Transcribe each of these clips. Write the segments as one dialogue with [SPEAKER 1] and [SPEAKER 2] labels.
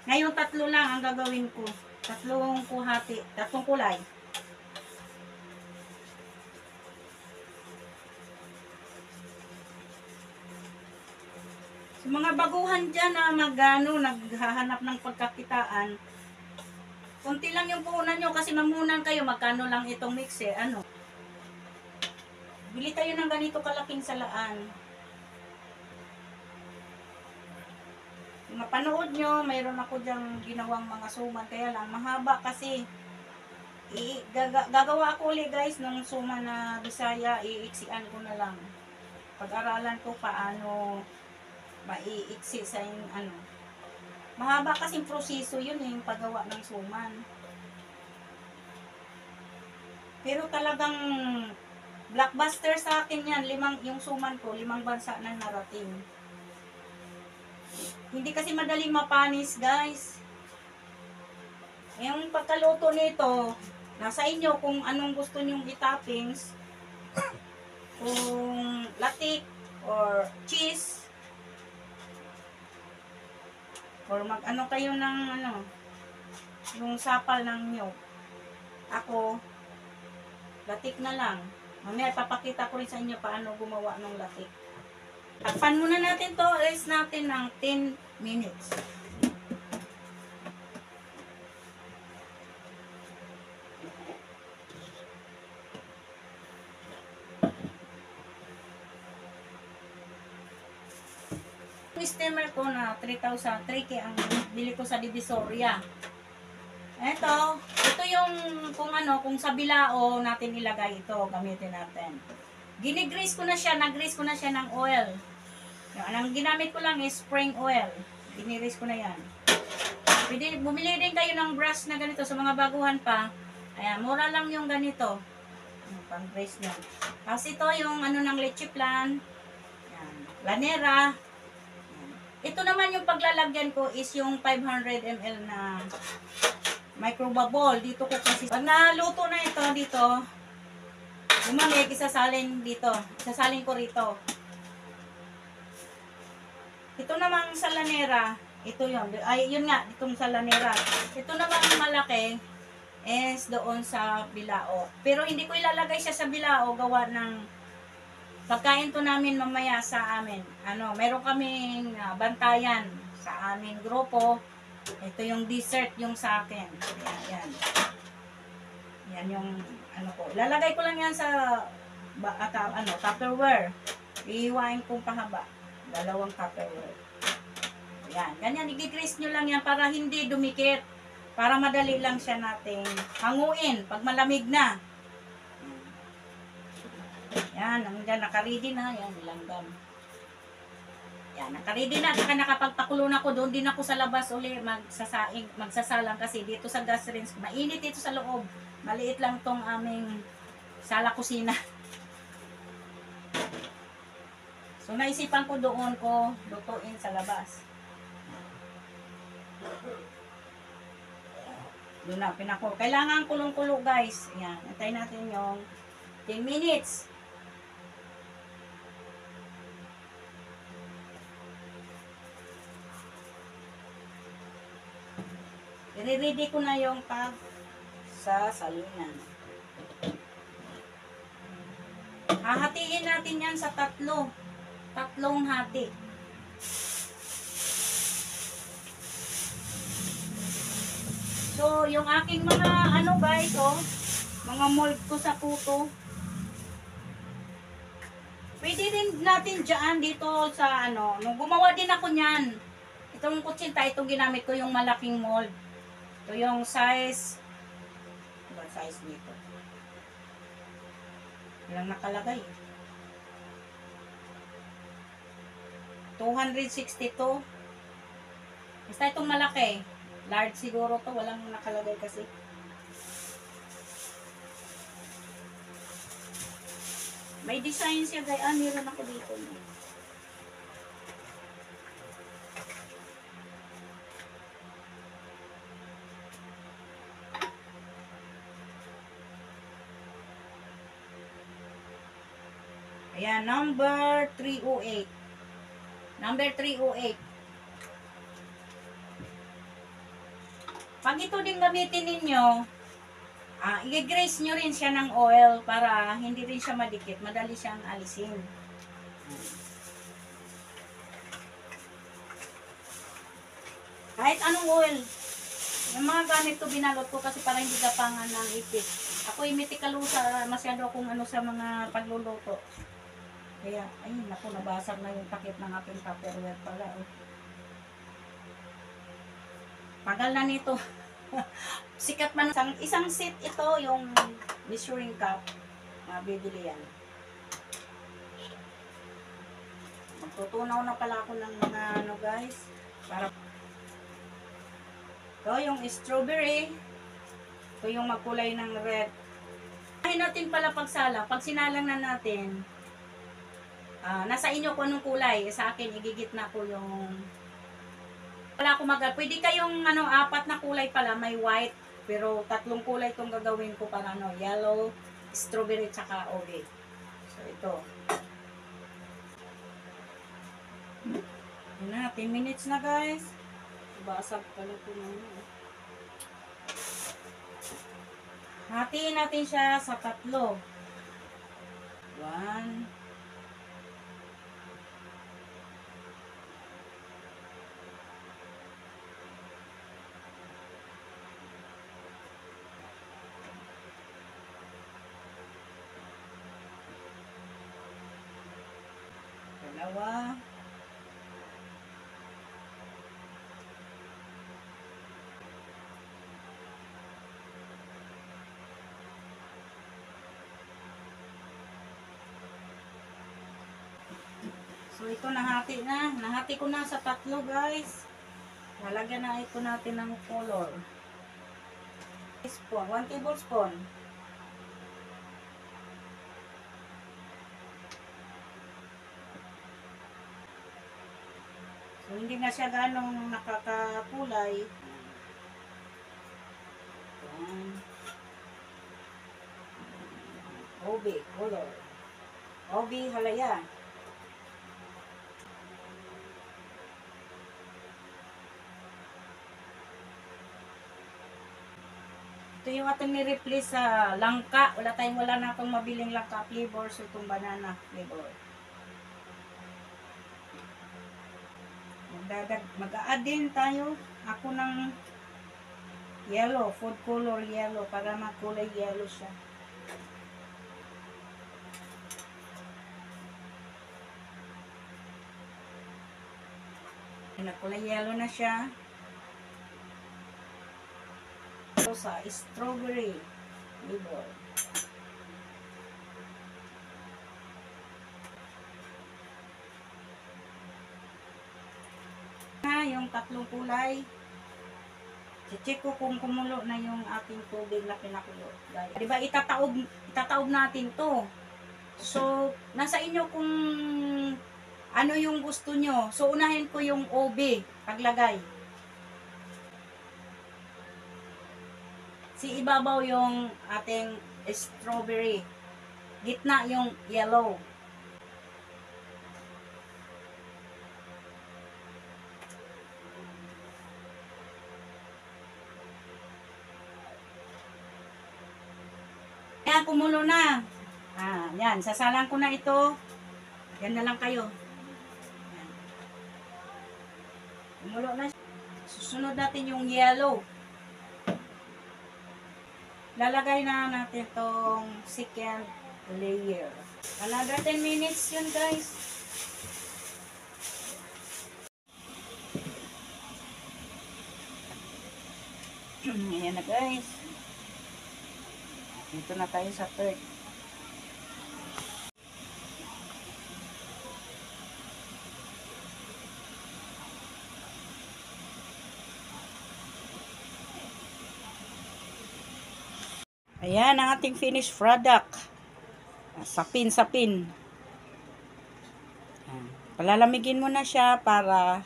[SPEAKER 1] Ngayon, tatlo lang ang gagawin ko. Tatlong kuhati, tatlong kulay. Sa mga baguhan dyan na naghahanap ng pagkakitaan, konti lang yung puhunan nyo kasi mamunan kayo, magkano lang itong mixer, ano. Bili kayo ng ganito kalaking salaan. Kung mapanood nyo, mayroon ako dyang ginawang mga suman, kaya lang mahaba kasi. Gagawa ako ulit guys ng suman na Bisaya, iiksian ko na lang. Pag-aralan ko paano maiiksi sa ano. Mahaba kasing proseso yun yung paggawa ng suman. Pero talagang blockbuster sa akin yan. Yung suman ko, 5 bansa na narating. Hindi kasi madaling mapanis guys. Yung pagkaluto nito, nasa inyo kung anong gusto nyong i-toppings. Kung latik or cheese. Or mag-ano kayo ng ano, yung sapal ng nyog. Ako, latik na lang. Mamaya papakita ko rin sa inyo paano gumawa ng latik. Takpan muna natin to, rest natin ng 10 minutes. Steamer ko na 3,000, 3K ang bili ko sa Divisoria. Ito yung kung sa bilao natin ilagay ito, gamitin natin. Ginigrease ko na siya, nag-grease ko na siya ng oil. Ang ginamit ko lang is spring oil. Ginigrease ko na yan. Pwede, bumili din kayo ng brush na ganito sa mga baguhan pa. Ayan, mura lang yung ganito. Pang-grease nyo. Tapos ito yung ng leche plan. Ayan, lanera. Ito naman yung paglalagyan ko is yung 500 ml na microbubble. Dito ko kasi, pag naluto na ito dito, lumamig, isasalin dito. Isasalin ko rito. Ito namang salanera, ito yun. Ay, yun nga, itong salanera. Ito namang malaki is doon sa bilao. Pero hindi ko ilalagay siya sa bilao, gawa ng pagkain to namin mamaya sa amin. Meron kaming bantayan sa aming grupo. Ito yung dessert yung sa akin. Ayan. Yan yung ko. Lalagay ko lang yan sa Tupperware. Iiwain kong pahaba. 2 Tupperware. Ayan. Ganyan, i-grease nyo lang yan para hindi dumikit. Para madali lang siya nating hanguin pag malamig na. Yan, hanggang naka-ready na. Yan, langgam. Yan, naka-ready na. Saka nakapagpakulo na ko doon. Din ako sa labas uli magsasalang kasi dito sa gas range. Mainit dito sa loob. Maliit lang tong aming sala kusina. So, naisipan ko doon ko lutuin sa labas. Doon na, pinako. Kailangan kulong-kulo guys. Yan, antayin natin yung 10 minutes. I-ready ko na yung salinan. Hahatiin natin yan sa tatlong hati. So, yung aking mga guys, mga mold ko sa puto. Pwede rin natin dyan dito sa nung gumawa din ako niyan. Itong kutsinta, itong ginamit ko yung malaking mold. Ito yung size. Ano ba size nito? Ilang nakalagay. 262. Basta itong malaki. Large siguro to. Walang nakalagay kasi. May design siya guys. Meron ako dito. Ayan, number 308. Number 308. Pag ito din gamitin ninyo, i-grease nyo rin siya ng oil para hindi rin siya madikit. Madali siyang alisin. Kahit anong oil. Yung mga gamit ko binalot ko kasi para hindi gapangan ng ipit. Ako imitikalusa masyado akong ano sa mga pagluluto. Kaya, ay naku, nabasag na yung takip ng aking tupperware pala. Tagal na nito. Sikat man. Isang set ito, yung measuring cup. Mabibili yan. Magtutunaw na pala ako ng mga ano guys. Para ito yung strawberry. Ito yung makulay ng red. Ayahin natin pala pagsala. Pag sinalang na natin, nasa inyo kung anong kulay. Sa akin, igigitna ko yung wala akong pwede kayong apat na kulay pala, may white, pero 3 kulay itong gagawin ko para yellow, strawberry, tsaka ube. So, ito. Yun na, 10 minutes na guys. Basag pala ito na yun. Hatiin natin siya sa 3. 1, 2. So, ito nahati na. Nahati ko na sa 3 guys. Lalagyan na ito natin ng color. 1 tablespoon. So, hindi na siya ganong nakakakulay. Ube, color. Ube, halaya. Ito yung ating ni-replace sa langka. Wala na akong mabiling langka flavor. So, itong banana flavor. Mag-a-add din tayo. Ako ng yellow, food color yellow. Para magkulay yellow siya. Kulay yellow na siya. Sa strawberry flavor. Na yung 3 kulay. I-check ko kung kumulo na yung ating tubig na pinakulo. Diba itataob natin to. So, nasa inyo kung ano yung gusto nyo. So, unahin ko yung ube paglagay. Si ibabaw yung ating strawberry. Gitna yung yellow. Ayan, kumulo na. Yan. Sasalang ko na ito. Yan na lang kayo. Yan. Kumulo na. Susunod natin yung yellow. Lalagay na natin tong second layer. Another 10 minutes yun guys. Ayan na guys. Dito na tayo sa third. Ayan ang ating finished product. Sapin. Palalamigin mo na siya para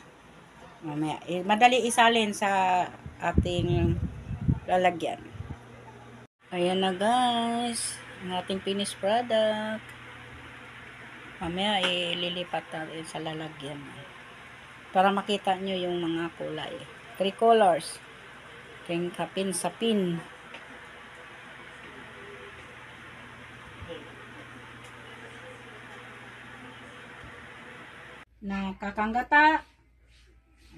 [SPEAKER 1] mamaya, madali isalin sa ating lalagyan. Ayan na guys. Ang ating finished product. Mamaya ililipat natin sa lalagyan. Para makita nyo yung mga kulay. 3 colors. Ating kapin-sapin. Nakakanggata.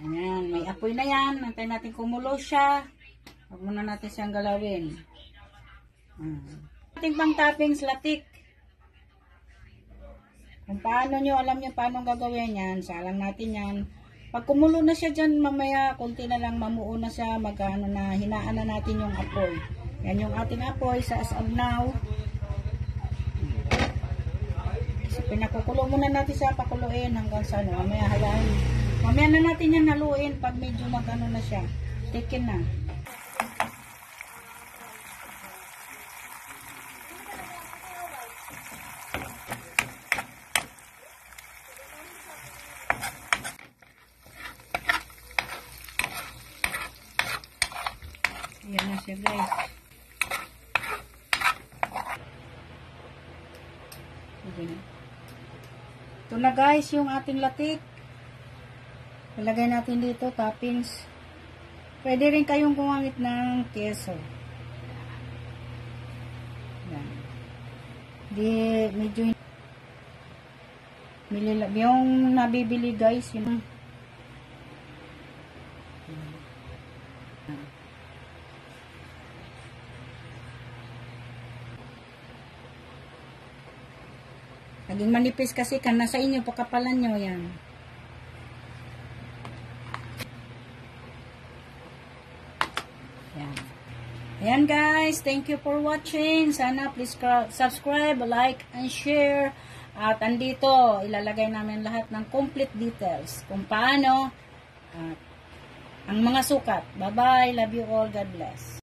[SPEAKER 1] Ayan, may apoy na yan. Antayin natin kumulo siya. Huwag muna natin siyang galawin. Ating pang toppings, latik. Kung paano nyo, alam nyo paano gagawin yan, salang natin yan. Pag kumulo na siya dyan, mamaya, konti na lang mamuo na siya, magkano na, hinaan na natin yung apoy. Yan yung ating apoy sa as of now. So, pinakukulo muna natin siya, pakuluin hanggang sa ano, mamaya hayaan. Mamaya na natin yan haluin pag medyo magano na siya. Tikin na. Ayan na siya guys. Ito na guys yung ating latik. Ilagay natin dito toppings. Pwede rin kayong gumamit ng keso. Yan. Di medyo yung nabibili guys yung naging manipis kasi kan nasa inyo pagkapalan nyo yan. Yan. Ayan guys, thank you for watching. Sana please subscribe, like, and share. At andito, ilalagay namin lahat ng complete details kung paano ang mga sukat. Bye-bye. Love you all. God bless.